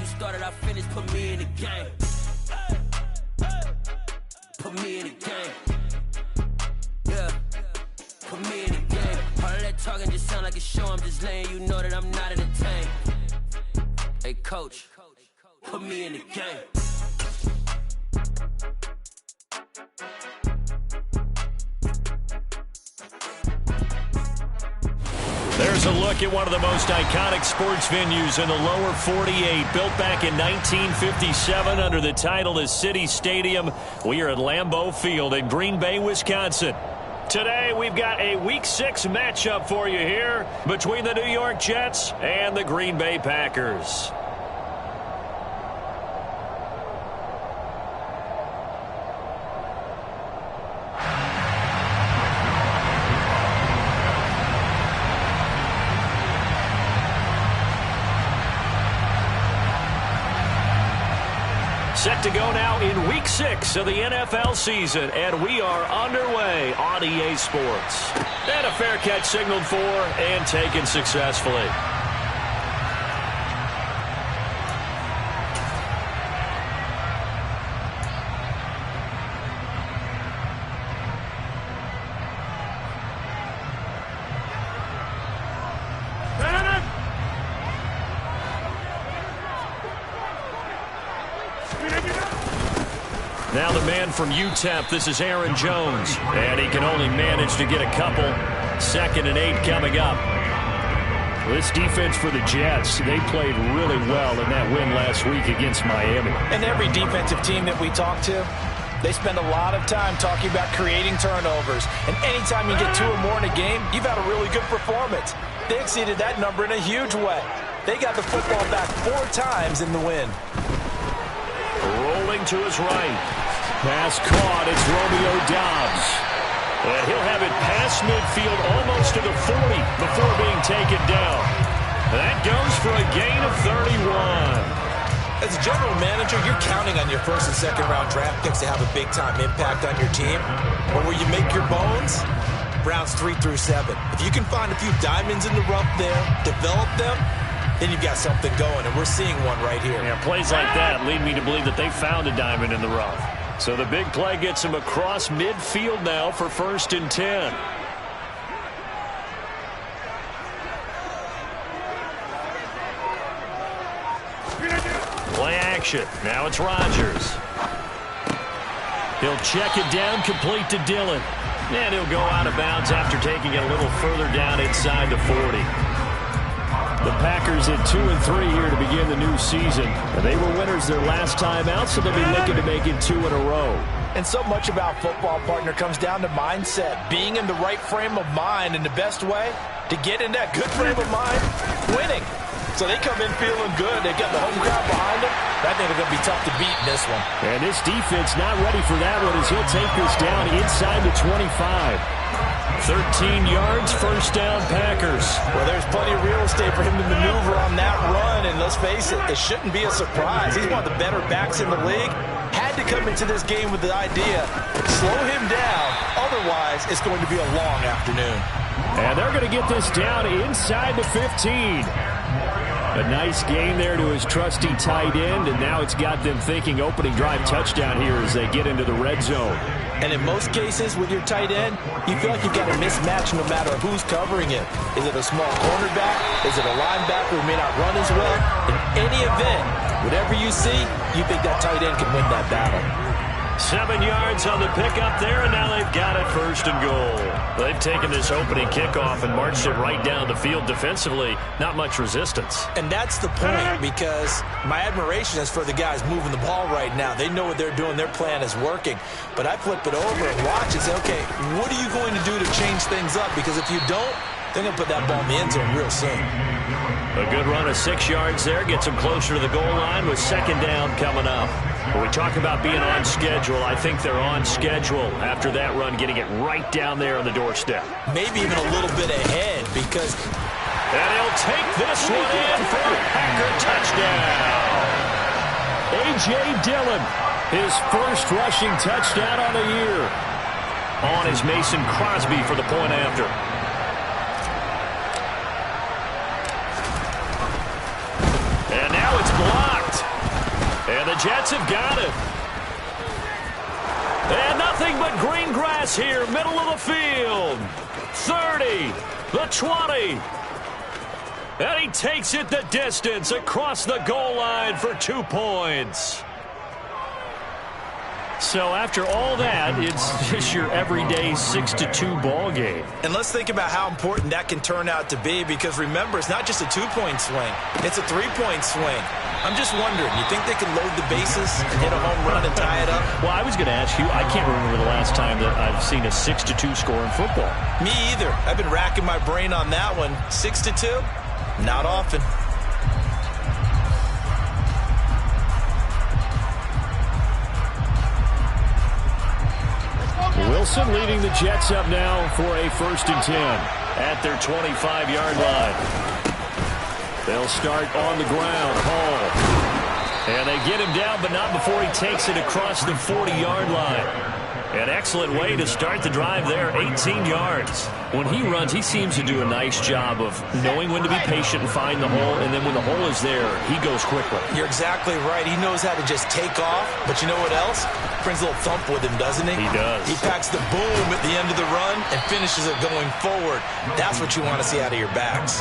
started, I finished, put me in the game. Put me in the game. Yeah, put me in the game. All of that talking just sound like a show, I'm just letting you know that I'm not entertained. Hey coach, put me in the game. There's a look at one of the most iconic sports venues in the lower 48. Built back in 1957 under the title of City Stadium. We are at Lambeau Field in Green Bay, Wisconsin. Today we've got a Week 6 matchup for you here between the New York Jets and the Green Bay Packers. Set to go now in Week 6 of the NFL season, and we are underway on EA Sports. And a fair catch signaled for and taken successfully. Now the man from UTEP, this is Aaron Jones. And he can only manage to get a couple. 2nd and 8 coming up. This defense for the Jets, they played really well in that win last week against Miami. And every defensive team that we talk to, they spend a lot of time talking about creating turnovers. And anytime you get 2 or more in a game, you've had a really good performance. They exceeded that number in a huge way. They got the football back 4 times in the win. Rolling to his right. Pass caught. It's Romeo Doubs. And he'll have it past midfield almost to the 40 before being taken down. That goes for a gain of 31. As a general manager, you're counting on your 1st and 2nd round draft picks to have a big-time impact on your team. But where you make your bones, rounds 3 through 7. If you can find a few diamonds in the rough there, develop them, then you've got something going, and we're seeing one right here. Yeah, plays like that lead me to believe that they found a diamond in the rough. So the big play gets him across midfield now for 1st and 10. Play action. Now it's Rodgers. He'll check it down, complete to Dillon. And he'll go out of bounds after taking it a little further down inside the 40. The Packers at 2-3 here to begin the new season. And they were winners their last time out, so they'll be looking to make it 2 in a row. And so much about football, partner, comes down to mindset. Being in the right frame of mind, and the best way to get in that good frame of mind, winning. So they come in feeling good. They've got the home crowd behind them. I think they're going to be tough to beat in this one. And this defense not ready for that one as he'll take this down inside the 25. 13 yards, 1st down, Packers. Well, there's plenty of real estate for him to maneuver on that run, and let's face it, it shouldn't be a surprise. He's one of the better backs in the league. Had to come into this game with the idea, slow him down, otherwise it's going to be a long afternoon. And they're going to get this down inside the 15. A nice gain there to his trusty tight end, and now it's got them thinking opening drive touchdown here as they get into the red zone. And in most cases with your tight end, you feel like you've got a mismatch no matter who's covering it. Is it a small cornerback? Is it a linebacker who may not run as well? In any event, whatever you see, you think that tight end can win that battle. 7 yards on the pickup there, and now they've got it 1st and goal. They've taken this opening kickoff and marched it right down the field defensively. Not much resistance. And that's the point, because my admiration is for the guys moving the ball right now. They know what they're doing. Their plan is working. But I flip it over and watch and say, okay, what are you going to do to change things up? Because if you don't, they're going to put that ball in the end zone real soon. A good run of 6 yards there gets them closer to the goal line with 2nd down coming up. When we talk about being on schedule, I think they're on schedule after that run, getting it right down there on the doorstep. Maybe even a little bit ahead because... And he'll take this one in for a Packer touchdown. A.J. Dillon, his 1st rushing touchdown on the year. On is Mason Crosby for the point after. And now it's blocked. And the Jets have got it. And nothing but green grass here, middle of the field. 30, the 20. And he takes it the distance across the goal line for 2 points. So after all that, it's just your everyday 6-2 ball game. And let's think about how important that can turn out to be, because remember, it's not just a 2-point swing. It's a 3-point swing. I'm just wondering, you think they can load the bases and hit a home run and tie it up? Well, I was going to ask you, I can't remember the last time that I've seen a 6-2 score in football. Me either. I've been racking my brain on that one. 6-2? Not often. Wilson leading the Jets up now for a 1st and 10 at their 25-yard line. They'll start on the ground. Hall. And they get him down, but not before he takes it across the 40-yard line. An excellent way to start the drive there, 18 yards. When he runs, he seems to do a nice job of knowing when to be patient and find the hole, and then when the hole is there, he goes quickly. You're exactly right. He knows how to just take off, but you know what else? Brings a little thump with him, doesn't he? He does. He packs the boom at the end of the run and finishes it going forward. That's what you want to see out of your backs.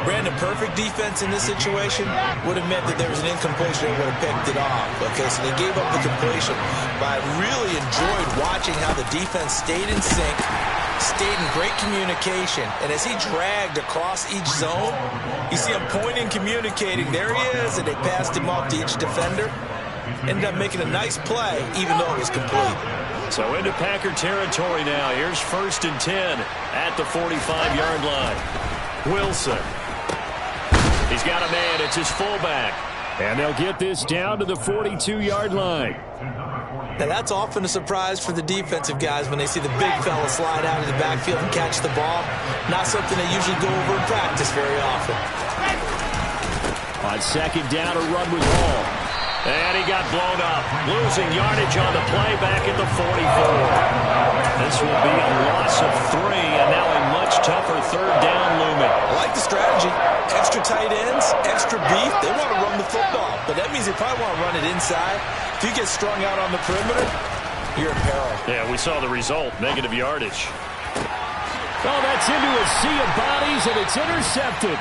Brandon, perfect defense in this situation would have meant that there was an incompletion and would have picked it off. Okay, so they gave up the completion. But I really enjoyed watching how the defense stayed in sync, stayed in great communication. And as he dragged across each zone, you see him pointing, communicating. There he is, and they passed him off to each defender. Ended up making a nice play, even though it was complete. So into Packer territory now. Here's 1st and 10 at the 45-yard line. Wilson. He's got a man. It's his fullback. And they'll get this down to the 42-yard line. Now, that's often a surprise for the defensive guys when they see the big fella slide out of the backfield and catch the ball. Not something they usually go over in practice very often. On 2nd down, a run with Hall. And he got blown up. Losing yardage on the play back at the 44. This will be a loss of 3, and now a much tougher 3rd down looming. I like the strategy. Extra tight ends, extra beef. They want to run the football, but that means they probably want to run it inside. If you get strung out on the perimeter, you're in peril. Yeah, we saw the result. Negative yardage. Oh, that's into a sea of bodies, and it's intercepted.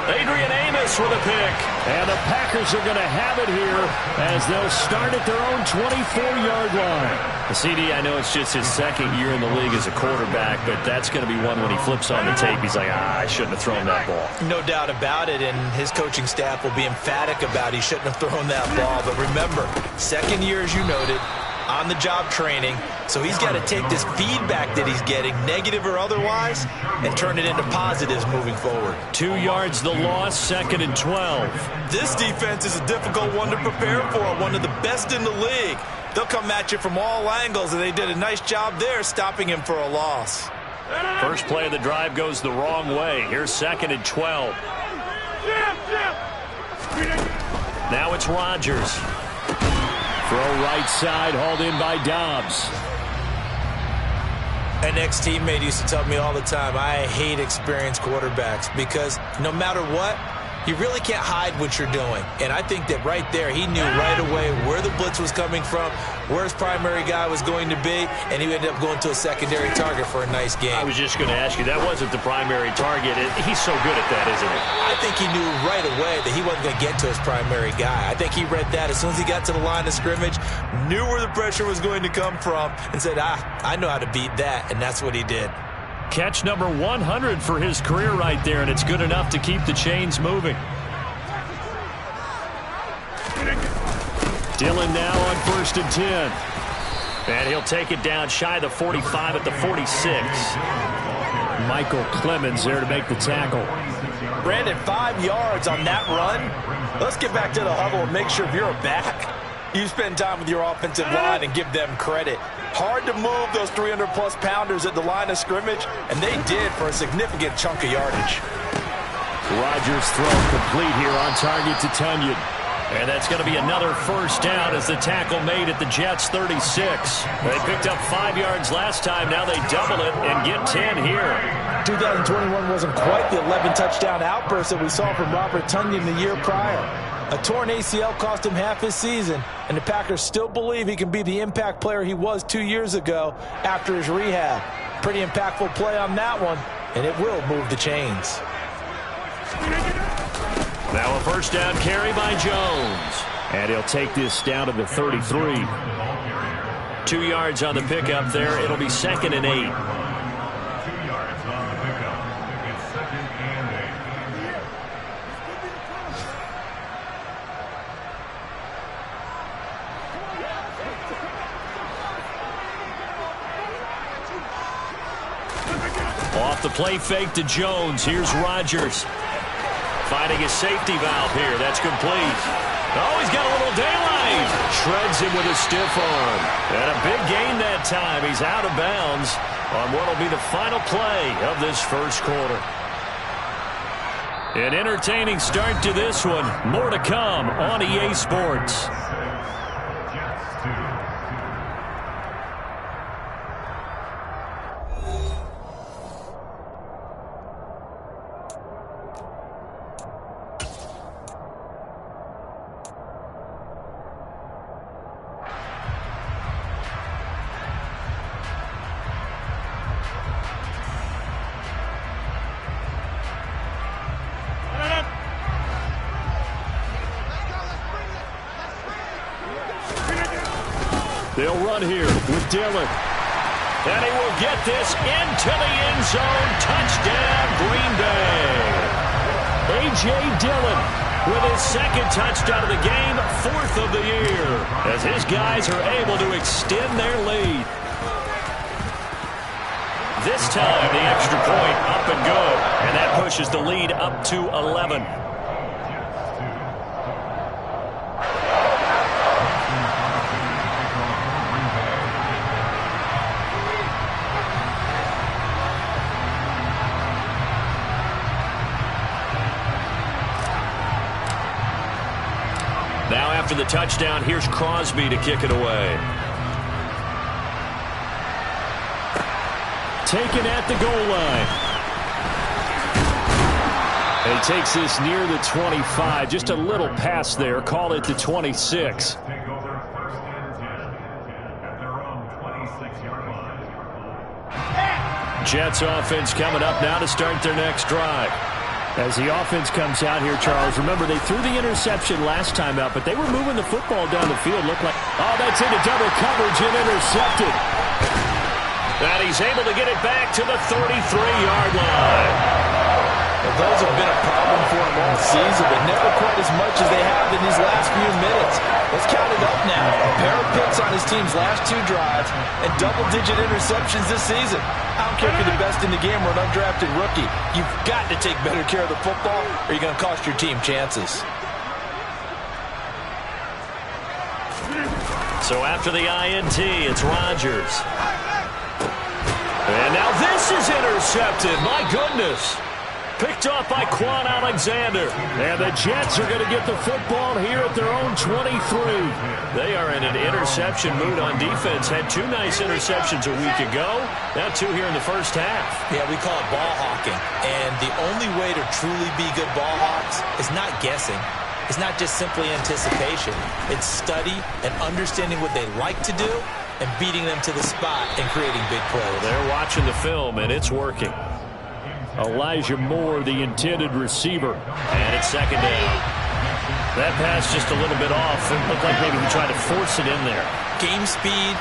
Adrian Amos with a pick. And the Packers are going to have it here as they'll start at their own 24-yard line. CD, I know it's just his 2nd year in the league as a quarterback, but that's going to be one when he flips on the tape. He's like, I shouldn't have thrown that ball. No doubt about it, and his coaching staff will be emphatic about he shouldn't have thrown that ball. But remember, 2nd year, as you noted, on-the-job training. So he's got to take this feedback that he's getting, negative or otherwise, and turn it into positives moving forward. 2 yards the loss, 2nd and 12. This defense is a difficult one to prepare for, one of the best in the league. They'll come at you from all angles, and they did a nice job there stopping him for a loss. First play of the drive goes the wrong way. Here's 2nd and 12. Now it's Rodgers. Throw right side, hauled in by Dobbs. An ex-teammate used to tell me all the time, I hate experienced quarterbacks because no matter what, you really can't hide what you're doing. And I think that right there, he knew right away where the blitz was coming from, where his primary guy was going to be, and he ended up going to a secondary target for a nice game. I was just going to ask you, that wasn't the primary target. He's so good at that, isn't he? I think he knew right away that he wasn't going to get to his primary guy. I think he read that as soon as he got to the line of scrimmage, knew where the pressure was going to come from, and said, I know how to beat that, and that's what he did. Catch number 100 for his career right there, and it's good enough to keep the chains moving. Dillon now on 1st and 10. And he'll take it down shy of the 45 at the 46. Michael Clemens there to make the tackle. Brandon, 5 yards on that run. Let's get back to the huddle and make sure if you're a back, you spend time with your offensive line and give them credit. Hard to move those 300-plus pounders at the line of scrimmage, and they did for a significant chunk of yardage. Rodgers' throw complete here on target to Tunyon. And that's going to be another first down as the tackle made at the Jets' 36. They picked up 5 yards last time. Now they double it and get 10 here. 2021 wasn't quite the 11-touchdown outburst that we saw from Robert Tunyon the year prior. A torn ACL cost him half his season, and the Packers still believe he can be the impact player he was 2 years ago after his rehab. Pretty impactful play on that one, and it will move the chains. Now a first down carry by Jones. And he'll take this down to the 33. 2 yards on the pickup there. It'll be 2nd and 8. Off the play fake to Jones. Here's Rodgers. Finding his safety valve here. That's complete. Oh, he's got a little daylight. Shreds him with a stiff arm. And a big gain that time. He's out of bounds on what will be the final play of this first quarter. An entertaining start to this one. More to come on EA Sports. They'll run here with Dillon. And he will get this into the end zone. Touchdown, Green Bay. A.J. Dillon with his 2nd touchdown of the game, 4th of the year, as his guys are able to extend their lead. This time, the extra point up and good, and that pushes the lead up to 11. Now after the touchdown, here's Crosby to kick it away. Taken at the goal line. And he takes this near the 25. Just a little pass there. Call it the 26. Jets offense coming up now to start their next drive. As the offense comes out here, Charles, remember they threw the interception last time out, but they were moving the football down the field. Looked like, oh, that's into double coverage and intercepted. And he's able to get it back to the 33-yard line. Well, those have been a problem for him all season, but never quite as much as they have in these last few minutes. Let's count it up now. A pair of picks on his team's last 2 drives and double-digit interceptions this season. I don't care if you're the best in the game or an undrafted rookie. You've got to take better care of the football or you're going to cost your team chances. So after the INT, it's Rodgers. And now this is intercepted. My goodness. Picked off by Quan Alexander. And the Jets are going to get the football here at their own 23. They are in an interception mood on defense. Had 2 nice interceptions a week ago. Now 2 here in the first half. Yeah, we call it ball hawking. And the only way to truly be good ball hawks is not guessing. It's not just simply anticipation. It's study and understanding what they like to do and beating them to the spot and creating big plays. Well, they're watching the film, and it's working. Elijah Moore, the intended receiver. And it's 2nd down. That pass just a little bit off. It looked like maybe he tried to force it in there. Game speed,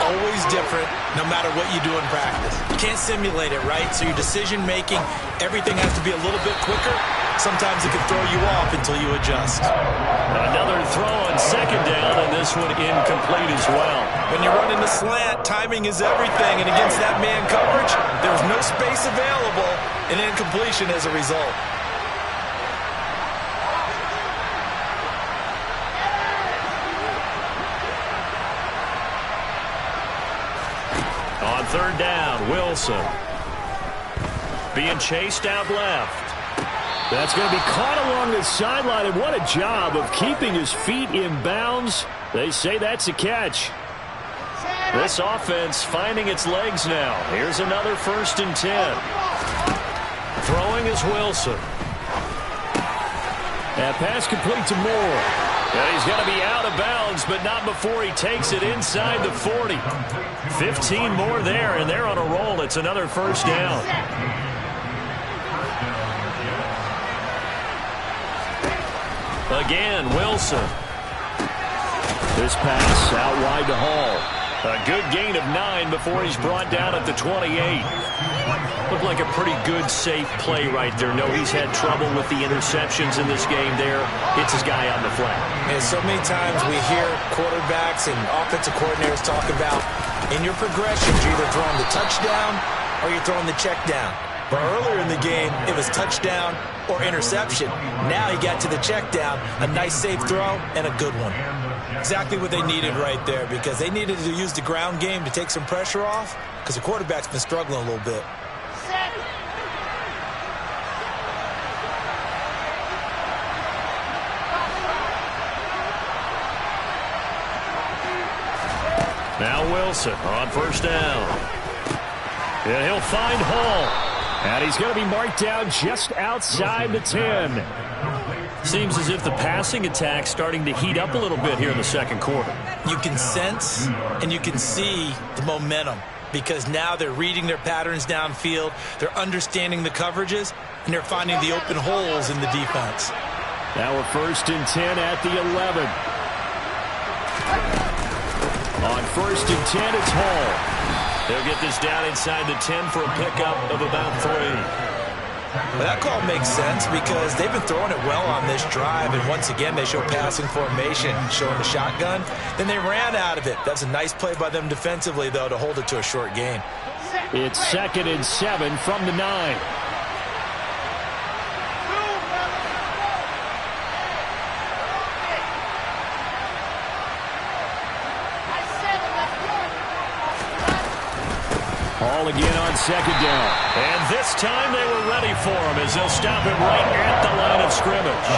always different, no matter what you do in practice. You can't simulate it, right? So your decision-making, everything has to be a little bit quicker. Sometimes it can throw you off until you adjust. Another throw on 2nd down, and this one incomplete as well. When you're running a slant, timing is everything, and against that man coverage, there's no space available, and incompletion as a result. On 3rd down, Wilson. Being chased out left. That's going to be caught along the sideline, and what a job of keeping his feet in bounds. They say that's a catch. This offense finding its legs now. Here's another 1st and 10. Throwing is Wilson. That pass complete to Moore. And he's going to be out of bounds, but not before he takes it inside the 40. 15 more there, and they're on a roll. It's another first down. Again, Wilson. This pass out wide to Hall. A good gain of 9 before he's brought down at the 28. Looked like a pretty good, safe play right there. No, he's had trouble with the interceptions in this game there. Hits his guy on the flat. And so many times we hear quarterbacks and offensive coordinators talk about in your progressions, you're either throwing the touchdown or you're throwing the check down. But earlier in the game, it was touchdown or interception. Now he got to the check down, a nice safe throw, and a good one. Exactly what they needed right there, because they needed to use the ground game to take some pressure off, because the quarterback's been struggling a little bit. Now Wilson on first down. And he'll find Hall. And he's going to be marked down just outside the 10. Seems as if the passing attack's starting to heat up a little bit here in the second quarter. You can sense and you can see the momentum, because now they're reading their patterns downfield, they're understanding the coverages, and they're finding the open holes in the defense. Now we're first and 10 at the 11. On first and 10, it's Hall. They'll get this down inside the 10 for a pickup of about 3. Well, that call makes sense because they've been throwing it well on this drive, and once again they show passing formation, showing the shotgun. Then they ran out of it. That's a nice play by them defensively, though, to hold it to a short gain. It's 2nd and 7 from the 9. Hall again on second down. And this time they were ready for him as they'll stop him right at the line of scrimmage.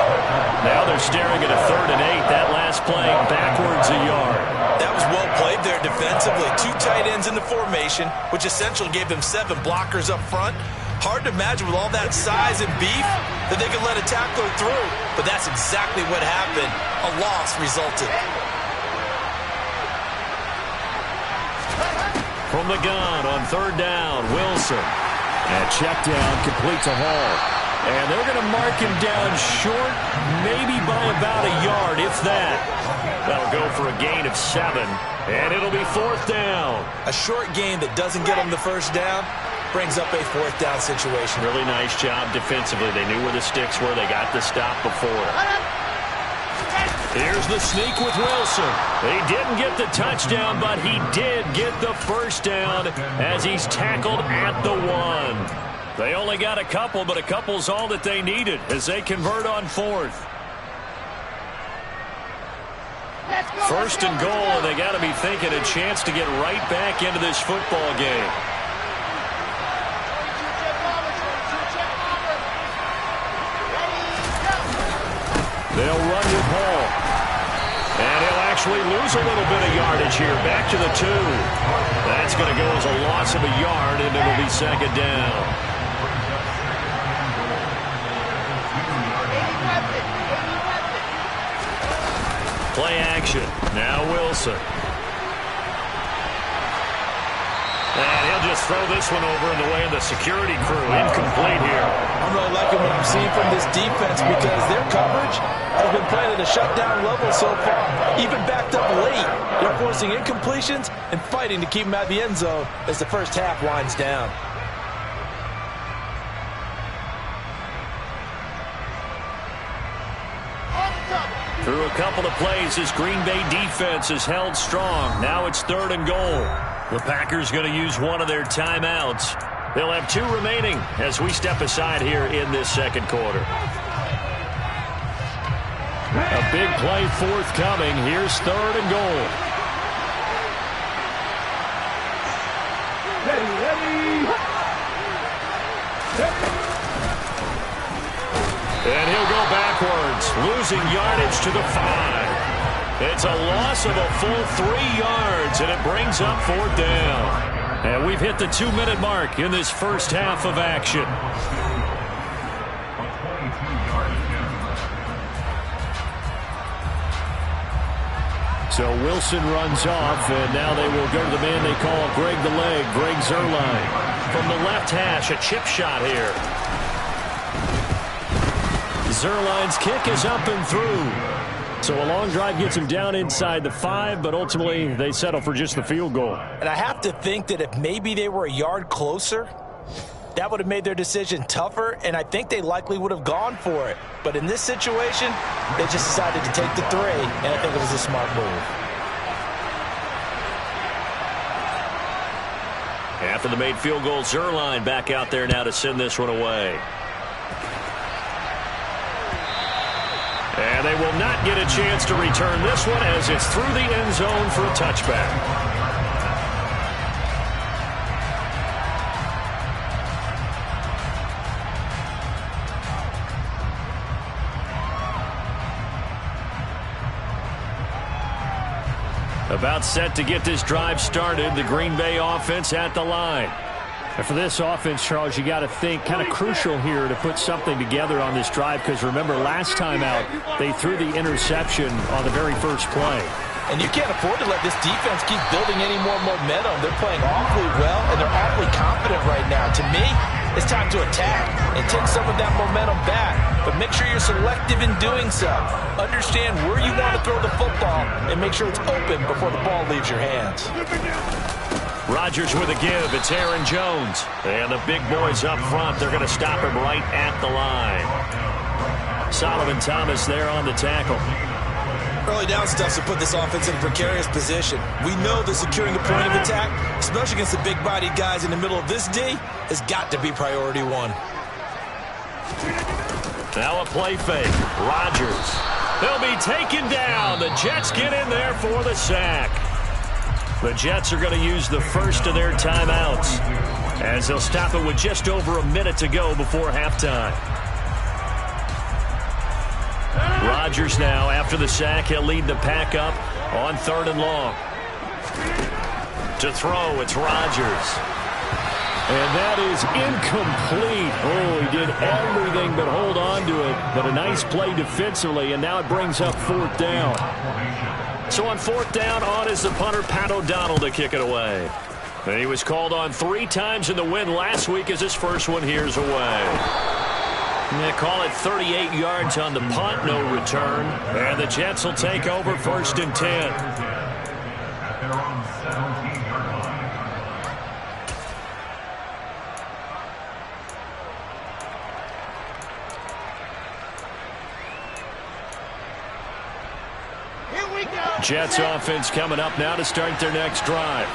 Now they're staring at a 3rd and 8. That last play backwards a yard. That was well played there defensively. 2 tight ends in the formation, which essentially gave them 7 blockers up front. Hard to imagine with all that size and beef that they could let a tackler through. But that's exactly what happened. A loss resulted. From the gun on 3rd down, Wilson. And check down complete to Hall. And they're going to mark him down short, maybe by about a yard, if that. That'll go for a gain of 7, and it'll be 4th down. A short gain that doesn't get them the first down brings up a 4th down situation. Really nice job defensively. They knew where the sticks were. They got the stop before. Here's the sneak with Wilson. He didn't get the touchdown, but he did get the first down as he's tackled at the 1. They only got a couple, but a couple's all that they needed as they convert on 4th. First and goal, and they got to be thinking a chance to get right back into this football game. They'll run with Hall. And he'll actually lose a little bit of yardage here. Back to the 2. That's going to go as a loss of a yard, and it'll be 2nd down. Play action. Now Wilson. And he'll just throw this one over in the way of the security crew. Incomplete here. I'm really liking what I'm seeing from this defense because their coverage has been playing at a shutdown level so far. Even backed up late, they're forcing incompletions and fighting to keep them out of the end zone as the first half winds down. Through a couple of plays, this Green Bay defense has held strong. Now it's 3rd and goal. The Packers going to use one of their timeouts. They'll have 2 remaining as we step aside here in this second quarter. A big play forthcoming. Here's 3rd and goal. And he'll go backwards, losing yardage to the 5. It's a loss of a full 3 yards, and it brings up 4th down. And we've hit the 2-minute mark in this first half of action. So Wilson runs off, and now they will go to the man they call Greg the Leg, Greg Zuerlein. From the left hash, a chip shot here. Zuerlein's kick is up and through. So a long drive gets him down inside the 5, but ultimately they settle for just the field goal. And I have to think that if maybe they were a yard closer, that would have made their decision tougher, and I think they likely would have gone for it. But in this situation, they just decided to take the 3, and I think it was a smart move. After the made field goal, Zuerlein back out there now to send this one away. And they will not get a chance to return this one as it's through the end zone for a touchback. About set to get this drive started, the Green Bay offense at the line. And for this offense, Charles, you got to think kind of crucial here to put something together on this drive, because remember last time out they threw the interception on the very first play. And you can't afford to let this defense keep building any more momentum. They're playing awfully well, and they're awfully confident right now. To me, it's time to attack and take some of that momentum back. But make sure you're selective in doing so. Understand where you want to throw the football and make sure it's open before the ball leaves your hands. Rodgers with a give. It's Aaron Jones. And the big boys up front, they're going to stop him right at the line. Solomon Thomas there on the tackle. Early down stuff to put this offense in a precarious position. We know that securing a point of attack, especially against the big-bodied guys in the middle of this D, has got to be priority 1. Now a play fake. Rodgers. They'll be taken down. The Jets get in there for the sack. The Jets are going to use the first of their timeouts as they'll stop it with just over a minute to go before halftime. Rodgers now, after the sack, he'll lead the pack up on 3rd and long. To throw, it's Rodgers. And that is incomplete. Oh, he did everything but hold on to it. But a nice play defensively, and now it brings up 4th down. So on 4th down, on is the punter, Pat O'Donnell, to kick it away. And he was called on 3 times in the win last week as his first one here's away. They call it 38 yards on the punt, no return. And the Jets will take over 1st and 10. Jets offense coming up now to start their next drive.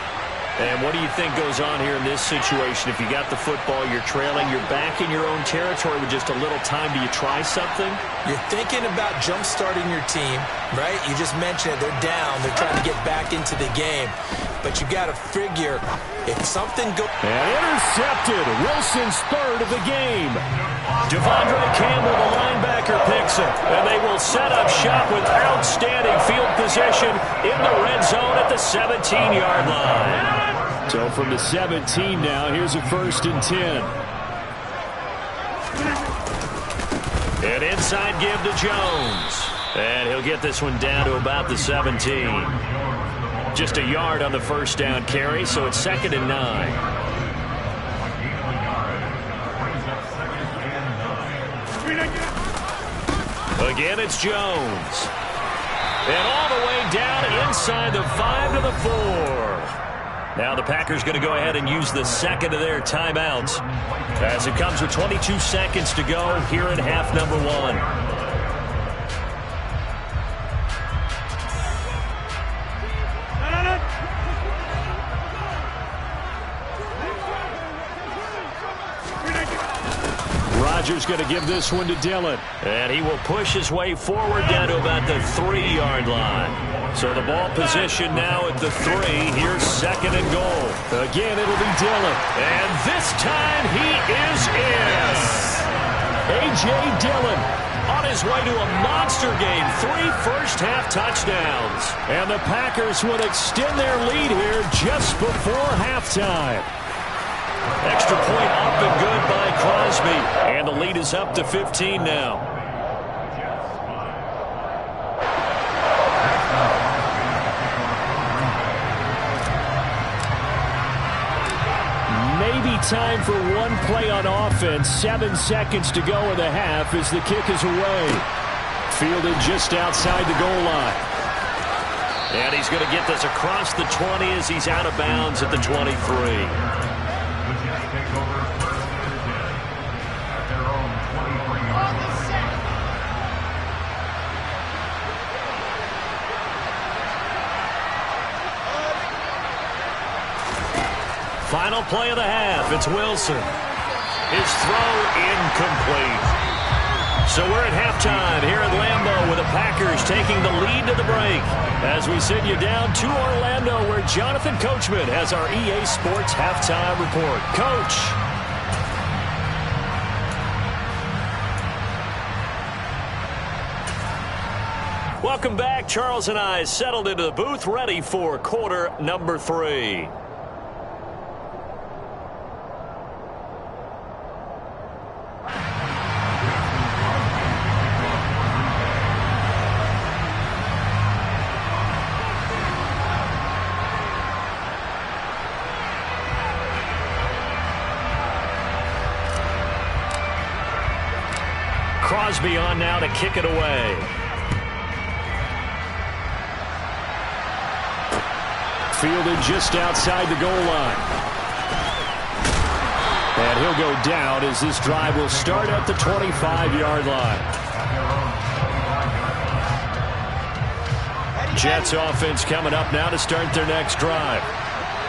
And what do you think goes on here in this situation? If you got the football, you're trailing, you're back in your own territory with just a little time. Do you try something? You're thinking about jump-starting your team, right? You just mentioned it. They're down. They're trying to get back into the game. But you got to figure if something goes... And intercepted. Wilson's 3rd of the game. Devondre Campbell, the linebacker, picks it. And they will set up shop with outstanding field position in the red zone at the 17-yard line. So from the 17 now, here's a 1st and 10. An inside give to Jones. And he'll get this one down to about the 17. Just a yard on the 1st down carry, so it's 2nd and 9. Again, it's Jones. And all the way down inside the 5 to the 4. Now the Packers going to go ahead and use the 2nd of their timeouts as it comes with 22 seconds to go here in half number 1. Rodgers going to give this one to Dillon. And he will push his way forward down to about the 3-yard line. So the ball position now at the 3. Here's 2nd and goal. Again, it'll be Dillon. And this time he is in. A.J. Dillon on his way to a monster game. 3 first-half touchdowns. And the Packers would extend their lead here just before halftime. Extra point up and good by Crosby. And the lead is up to 15 now. time for one play on offense. 7 seconds to go in the half as the kick is away. Fielded just outside the goal line. And he's going to get this across the 20 as he's out of bounds at the 23. Final play of the half. It's Wilson. His throw incomplete. So we're at halftime here at Lambeau with the Packers taking the lead to the break. As we send you down to Orlando where Jonathan Coachman has our EA Sports halftime report. Coach. Welcome back. Charles and I settled into the booth ready for quarter number 3. Crosby on now to kick it away. Fielded just outside the goal line. And he'll go down as this drive will start at the 25-yard line. Jets offense coming up now to start their next drive.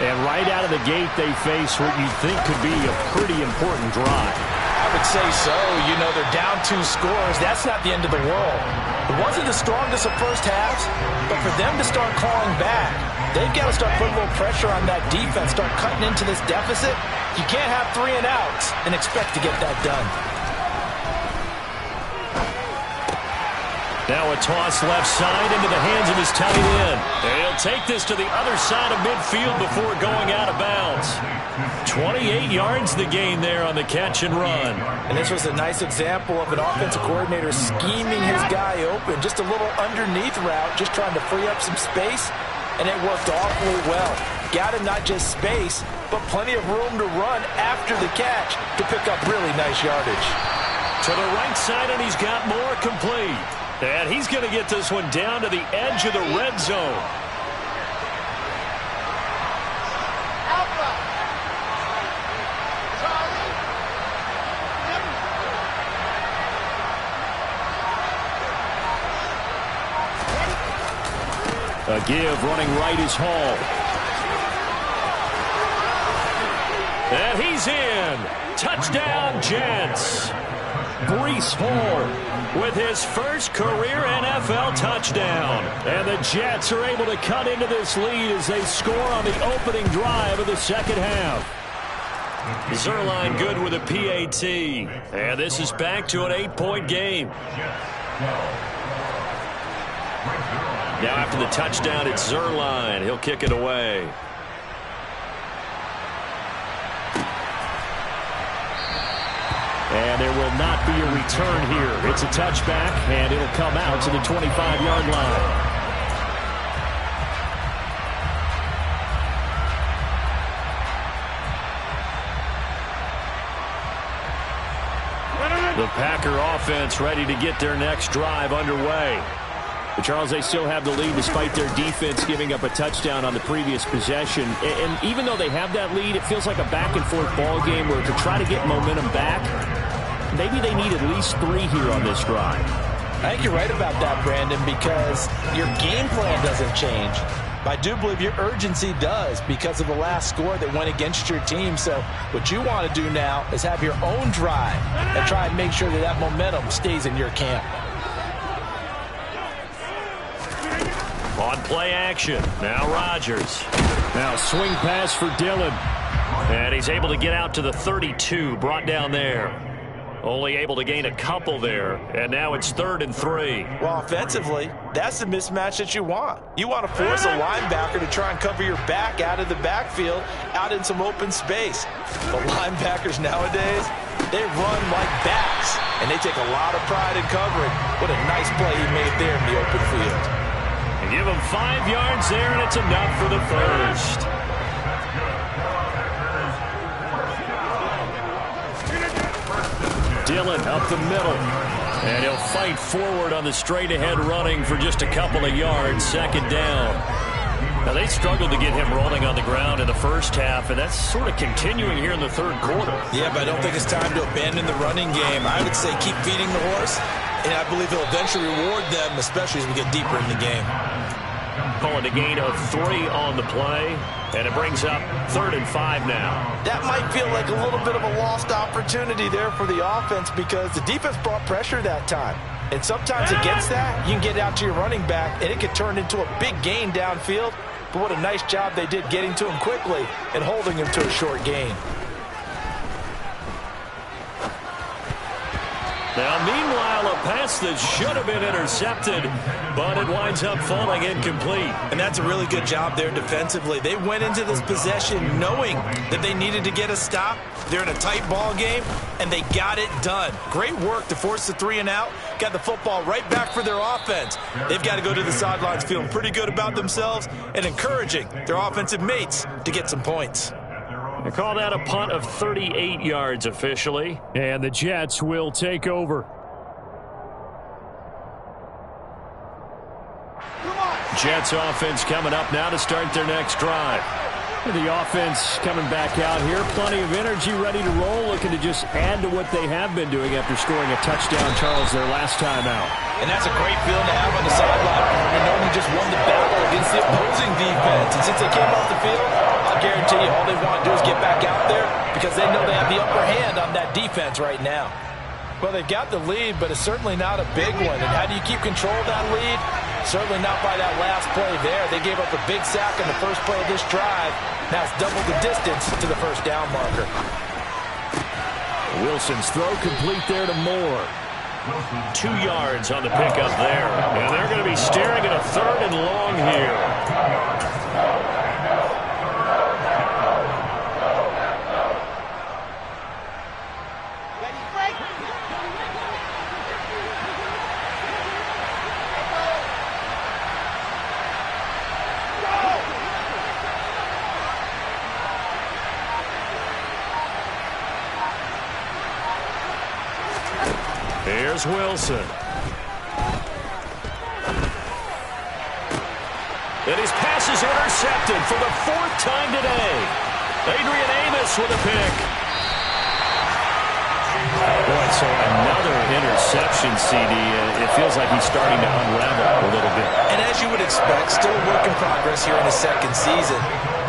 And right out of the gate, they face what you think could be a pretty important drive. I would say so. You know, they're down 2 scores. That's not the end of the world. It wasn't the strongest of first halves, but for them to start clawing back, they've got to start putting a little pressure on that defense, start cutting into this deficit. You can't have 3 and outs and expect to get that done. Now a toss left side into the hands of his tight end. And he'll take this to the other side of midfield before going out of bounds. 28 yards the gain there on the catch and run. And this was a nice example of an offensive coordinator scheming his guy open. Just a little underneath route, just trying to free up some space. And it worked awfully well. Got him not just space, but plenty of room to run after the catch to pick up really nice yardage. To the right side, and he's got more complete. And he's going to get this one down to the edge of the red zone. A give running right is Hall. And he's in. Touchdown, Jets. Breece Hall with his first career NFL touchdown. And the Jets are able to cut into this lead as they score on the opening drive of the second half. Zuerlein good with a PAT. And this is back to an 8-point game. Now after the touchdown, it's Zuerlein. He'll kick it away. And there will not be a return here. It's a touchback, and it'll come out to the 25-yard line. The Packer offense ready to get their next drive underway. But Charles, they still have the lead despite their defense giving up a touchdown on the previous possession. And even though they have that lead, it feels like a back-and-forth ball game where to try to get momentum back, maybe they need at least 3 here on this drive. I think you're right about that, Brandon, because your game plan doesn't change. I do believe your urgency does because of the last score that went against your team. So what you want to do now is have your own drive and try and make sure that that momentum stays in your camp. On play action, now Rodgers. Now swing pass for Dillon. And he's able to get out to the 32, brought down there. Only able to gain a couple there, and now it's 3rd and 3. Well, offensively, that's the mismatch that you want. You want to force a linebacker to try and cover your back out of the backfield, out in some open space. The linebackers nowadays, they run like bats, and they take a lot of pride in covering. What a nice play he made there in the open field. And give him 5 yards there, and it's enough for the first. Dillon up the middle. And he'll fight forward on the straight-ahead running for just a couple of yards. Second down. Now, they struggled to get him rolling on the ground in the first half, and that's sort of continuing here in the third quarter. Yeah, but I don't think it's time to abandon the running game. I would say keep feeding the horse, and I believe he'll eventually reward them, especially as we get deeper in the game. Calling a gain of 3 on the play, and it brings up 3rd and 5 now. That might feel like a little bit of a lost opportunity there for the offense because the defense brought pressure that time. And sometimes against that, you can get out to your running back, and it could turn into a big gain downfield. But what a nice job they did getting to him quickly and holding him to a short gain. Now, meanwhile, a pass that should have been intercepted, but it winds up falling incomplete. And that's a really good job there defensively. They went into this possession knowing that they needed to get a stop. They're in a tight ball game, and they got it done. Great work to force the 3 and out. Got the football right back for their offense. They've got to go to the sidelines feeling pretty good about themselves and encouraging their offensive mates to get some points. They call that a punt of 38 yards officially. And the Jets will take over. Jets offense coming up now to start their next drive. The offense coming back out here. Plenty of energy, ready to roll, looking to just add to what they have been doing after scoring a touchdown, Charles, their last time out. And that's a great feeling to have on the sideline. You know you just won the battle against the opposing defense. And since they came off the field, I guarantee you all they want to do is get back out there because they know they have the upper hand on that defense right now. Well, they've got the lead, but it's certainly not a big one. And how do you keep control of that lead? Certainly not by that last play there. They gave up a big sack on the first play of this drive. Now it's double the distance to the first down marker. Wilson's throw complete there to Moore. 2 yards on the pickup there. And they're going to be staring at a 3rd and long here. Here's Wilson. And his pass is intercepted for the 4th time today. Adrian Amos with a pick. Boy, so another interception, CD. It feels like he's starting to unravel a little bit. And as you would expect, still a work in progress here in his second season.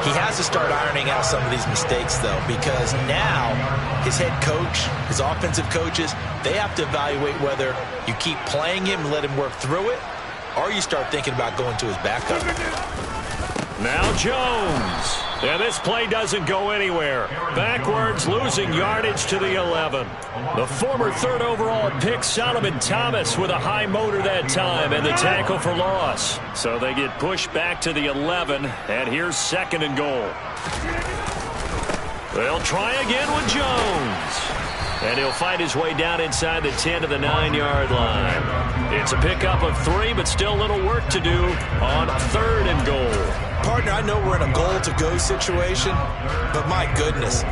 He has to start ironing out some of these mistakes, though, because now his head coach, his offensive coaches, they have to evaluate whether you keep playing him and let him work through it, or you start thinking about going to his backup. Now Jones. And this play doesn't go anywhere. Backwards, losing yardage to the 11. The former 3rd overall pick, Solomon Thomas, with a high motor that time, and the tackle for loss. So they get pushed back to the 11, and here's 2nd and goal. They'll try again with Jones. And he'll fight his way down inside the 10 to the 9-yard line. It's a pickup of 3, but still a little work to do on 3rd and goal. Partner, I know we're in a goal-to-go situation, but my goodness,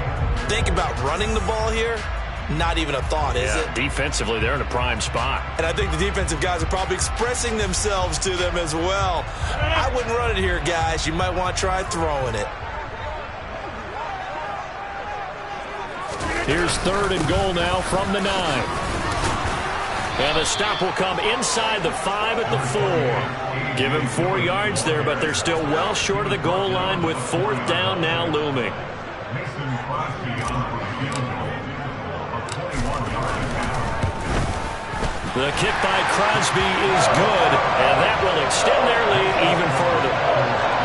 think about running the ball here. Not even a thought, is it? Defensively, they're in a prime spot. And I think the defensive guys are probably expressing themselves to them as well. I wouldn't run it here, guys. You might want to try throwing it. Here's 3rd and goal now from the 9. And the stop will come inside the 5 at the 4. Give him 4 yards there, but they're still well short of the goal line with 4th down now looming. The kick by Crosby is good, and that will extend their lead even further.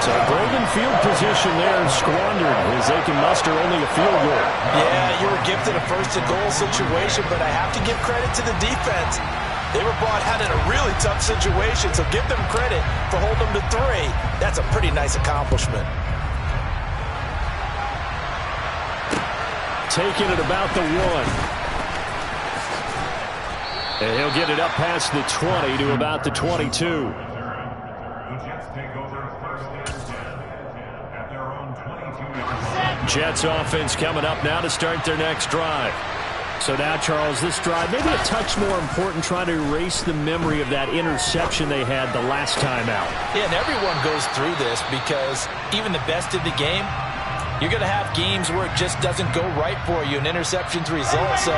So golden field position there squandered as they can muster only a field goal. Yeah, you were gifted a 1st and goal situation, but I have to give credit to the defense. They were brought out in a really tough situation, so give them credit for holding them to 3. That's a pretty nice accomplishment. Taking it about the 1. And he'll get it up past the 20 to about the 22. Jets offense coming up now to start their next drive. So now, Charles, this drive maybe a touch more important, trying to erase the memory of that interception they had the last time out. Yeah, and everyone goes through this because even the best in the game, you're going to have games where it just doesn't go right for you, and interceptions result. So,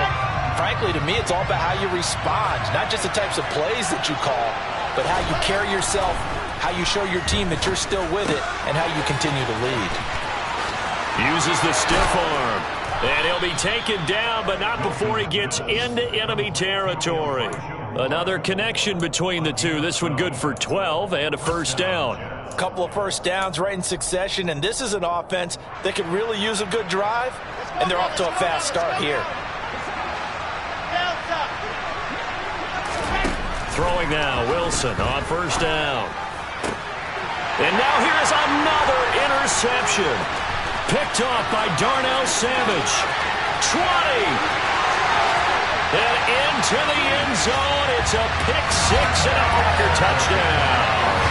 frankly, to me, it's all about how you respond, not just the types of plays that you call, but how you carry yourself, how you show your team that you're still with it, and how you continue to lead. Uses the stiff arm. And he'll be taken down, but not before he gets into enemy territory. Another connection between the two. This one good for 12 and a first down. A couple of first downs right in succession, and this is an offense that could really use a good drive, and they're off to a fast start here. Throwing now, Wilson on first down. And now here's another interception. Picked off by Darnell Savage. 20. And into the end zone. It's a pick six and a Parker touchdown.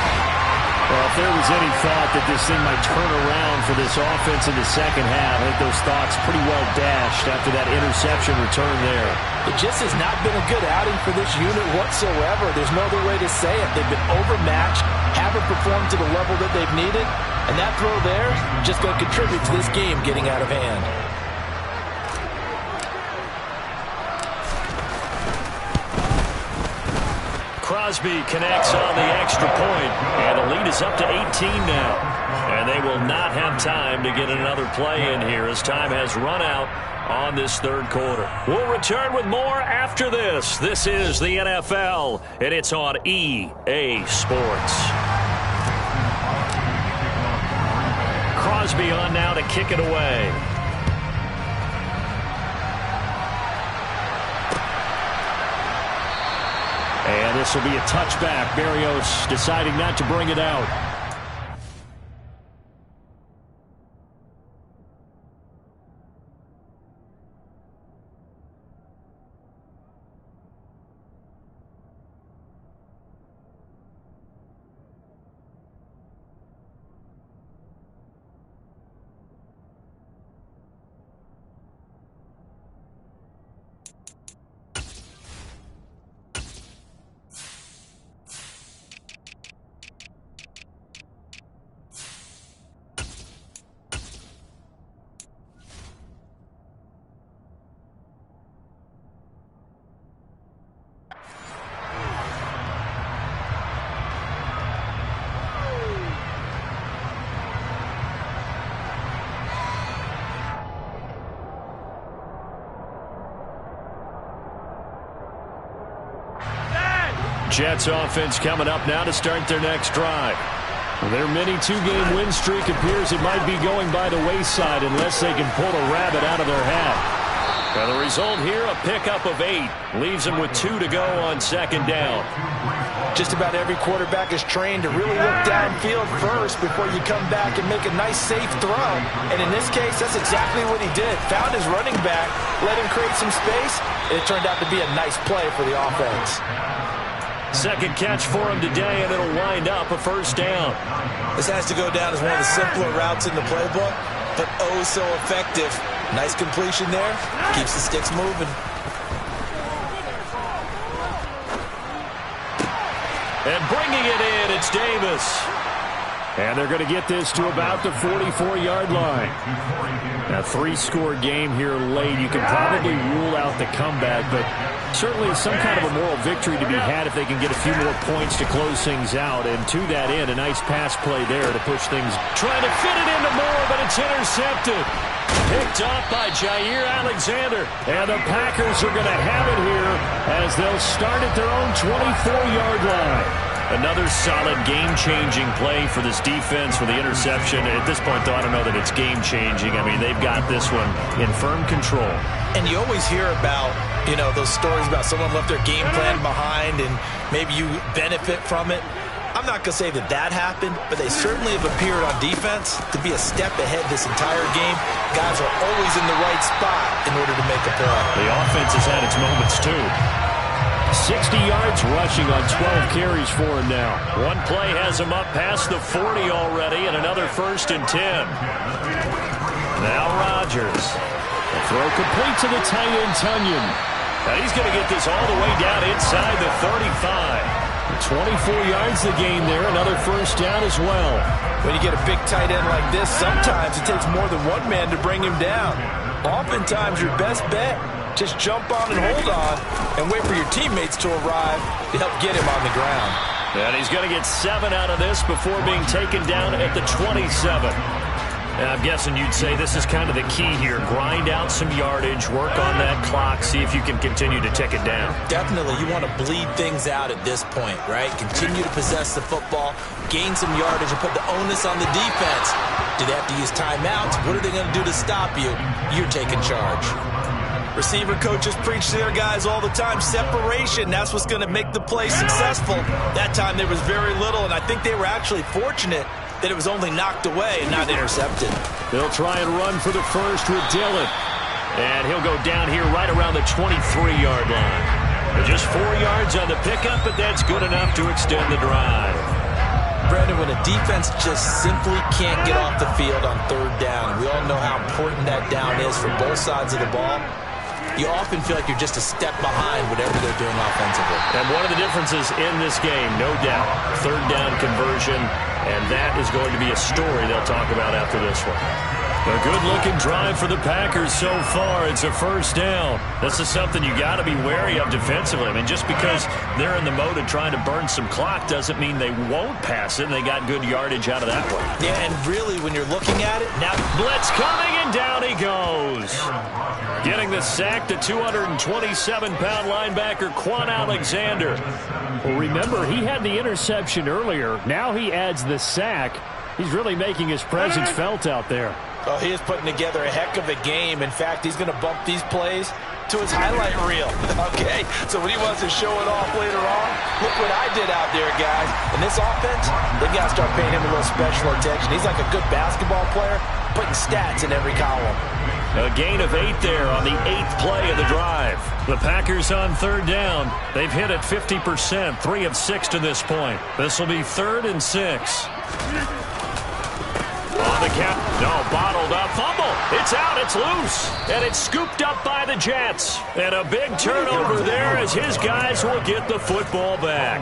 Well, if there was any thought that this thing might turn around for this offense in the second half, I think those thoughts pretty well dashed after that interception return there. It just has not been a good outing for this unit whatsoever. There's no other way to say it. They've been overmatched, haven't performed to the level that they've needed, and that throw there just going to contribute to this game getting out of hand. Crosby connects on the extra point, and the lead is up to 18 now. And they will not have time to get another play in here as time has run out on this third quarter. We'll return with more after this. This is the NFL, and it's on EA Sports. Crosby on now to kick it away. And this will be a touchback. Berrios deciding not to bring it out. Jets offense coming up now to start their next drive. Their mini two-game win streak appears it might be going by the wayside unless they can pull a rabbit out of their hat. Now the result here, a pickup of 8. Leaves them with 2 to go on second down. Just about every quarterback is trained to really look downfield first before you come back and make a nice, safe throw. And in this case, that's exactly what he did. Found his running back, let him create some space, and it turned out to be a nice play for the offense. Second catch for him today, and it'll wind up a first down. This has to go down as one of the simpler routes in the playbook, but oh so effective. Nice completion there. Keeps the sticks moving. And bringing it in, it's Davis. And they're going to get this to about the 44-yard line. A 3-score game here late. You can probably rule out the comeback, but certainly some kind of a moral victory to be had if they can get a few more points to close things out. And to that end, a nice pass play there to push things. Trying to fit it into Moore, but it's intercepted. Picked up by Jair Alexander. And the Packers are going to have it here as they'll start at their own 24-yard line. Another solid game-changing play for this defense with the interception. At this point, though, I don't know that it's game-changing. I mean, they've got this one in firm control. And you always hear about, you know, those stories about someone left their game plan behind and maybe you benefit from it. I'm not going to say that that happened, but they certainly have appeared on defense to be a step ahead this entire game. Guys are always in the right spot in order to make a play. The offense has had its moments, too. 60 yards rushing on 12 carries for him now. One play has him up past the 40 already, and another 1st and 10. Now Rodgers. The throw complete to the tight end, Tonyan. And he's going to get this all the way down inside the 35. 24 yards the gain there. Another first down as well. When you get a big tight end like this, sometimes it takes more than one man to bring him down. Oftentimes, your best bet, just jump on and hold on and wait for your teammates to arrive to help get him on the ground. And he's going to get 7 out of this before being taken down at the 27. And I'm guessing you'd say this is kind of the key here. Grind out some yardage, work on that clock, see if you can continue to tick it down. Definitely. You want to bleed things out at this point, right? Continue to possess the football, gain some yardage, and put the onus on the defense. Do they have to use timeouts? What are they going to do to stop you? You're taking charge. Receiver coaches preach to their guys all the time. Separation, that's what's going to make the play successful. That time there was very little, and I think they were actually fortunate that it was only knocked away and not intercepted. They'll try and run for the first with Dillon. And he'll go down here right around the 23-yard line. Just 4 yards on the pickup, but that's good enough to extend the drive. Brandon, when a defense just simply can't get off the field on third down, we all know how important that down is for both sides of the ball. You often feel like you're just a step behind whatever they're doing offensively. And one of the differences in this game, no doubt, third down conversion, and that is going to be a story they'll talk about after this one. A good-looking drive for the Packers so far. It's a first down. This is something you got to be wary of defensively. I mean, just because they're in the mode of trying to burn some clock doesn't mean they won't pass it. They got good yardage out of that one. Yeah, and really, when you're looking at it, now blitz coming, and down he goes. Getting the sack, the 227-pound linebacker, Quan Alexander. Well, remember, he had the interception earlier. Now he adds the sack. He's really making his presence felt out there. Oh, he is putting together a heck of a game. In fact, he's going to bump these plays to his highlight reel. Okay, so when he wants to show it off later on, look what I did out there, guys. In this offense, they got to start paying him a little special attention. He's like a good basketball player, putting stats in every column. A gain of 8 there on the 8th play of the drive. The Packers on third down. They've hit it 50%, 3 of 6 to this point. This will be 3rd and 6. On the count. No, bottled up. Fumble. It's out. It's loose. And it's scooped up by the Jets. And a big turnover there as his guys will get the football back.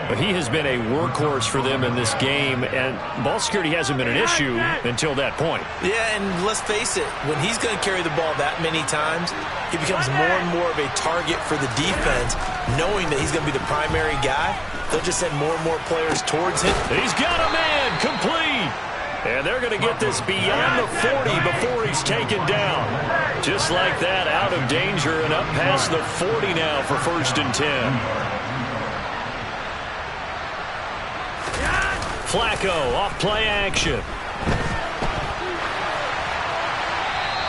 But he has been a workhorse for them in this game, and ball security hasn't been an issue until that point. Yeah, and let's face it, when he's going to carry the ball that many times, he becomes more and more of a target for the defense, knowing that he's going to be the primary guy. They'll just send more and more players towards him. He's got a man complete. And they're going to get this beyond the 40 before he's taken down. Just like that, out of danger and up past the 40 now for 1st and 10. Flacco off play action.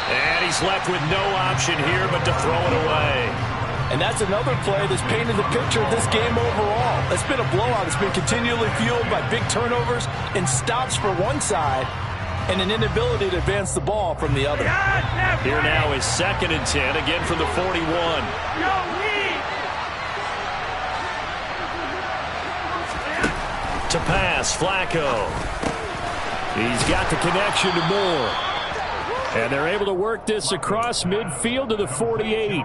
And he's left with no option here but to throw it away. And that's another play that's painted the picture of this game overall. It's been a blowout. It's been continually fueled by big turnovers and stops for one side and an inability to advance the ball from the other. Here now is 2nd and 10, again from the 41. To pass, Flacco. He's got the connection to Moore. And they're able to work this across midfield to the 48.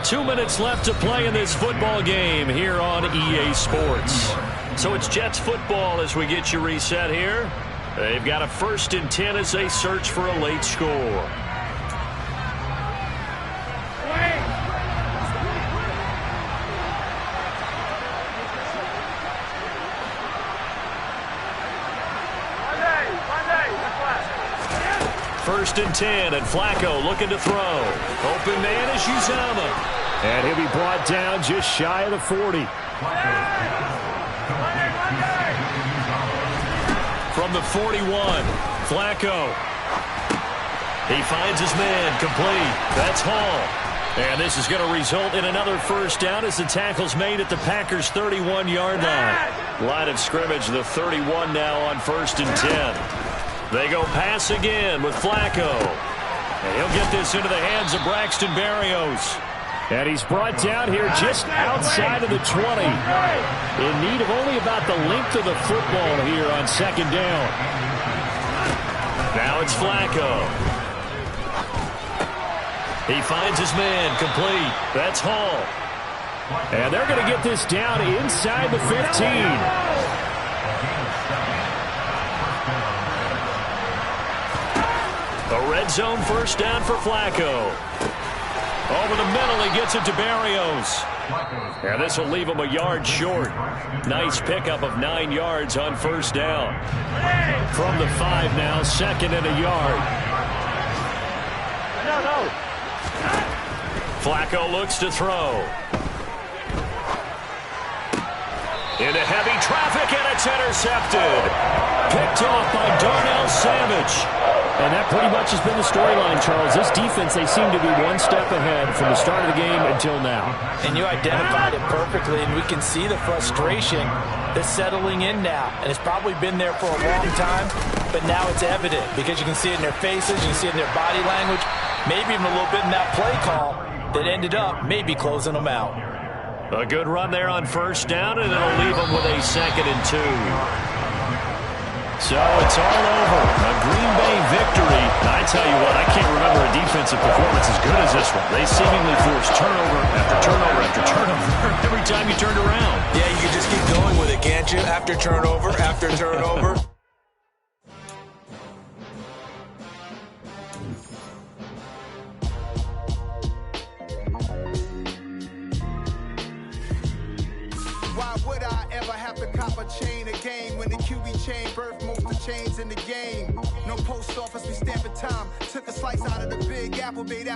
2 minutes left to play in this football game here on EA Sports. So it's Jets football as we get you reset here. They've got a 1st and 10 as they search for a late score. First and 10, and Flacco looking to throw. Open man is Uzomah. And he'll be brought down just shy of the 40. From the 41, Flacco. He finds his man, complete. That's Hall. And this is going to result in another first down as the tackle's made at the Packers' 31-yard line. Line of scrimmage, the 31 now on 1st and 10. They go pass again with Flacco. And he'll get this into the hands of Braxton Berrios. And he's brought down here just outside of the 20. In need of only about the length of the football here on 2nd down. Now it's Flacco. He finds his man, complete. That's Hall. And they're going to get this down inside the 15. A red zone first down for Flacco. Over the middle, he gets it to Barrios. And this will leave him a yard short. Nice pickup of 9 yards on first down. From the 5 now, second and a yard. Flacco looks to throw. Into heavy traffic, and it's intercepted. Picked off by Darnell Savage. And that pretty much has been the storyline, Charles. This defense, they seem to be one step ahead from the start of the game until now. And you identified it perfectly, and we can see the frustration that's settling in now. And it's probably been there for a long time, but now it's evident because you can see it in their faces, you can see it in their body language, maybe even a little bit in that play call that ended up maybe closing them out. A good run there on first down, and it'll leave them with a 2nd and 2. So it's all over. A Green Bay victory. I tell you what, I can't remember a defensive performance as good as this one. They seemingly forced turnover after turnover after turnover every time you turned around. Yeah, you can just keep going with it, can't you? After turnover, after turnover. Why would I ever have to cop a chain a game when the QB chain birthed most of the chains in the game? No post office, we stamping time. Took a slice out of the Big Apple, made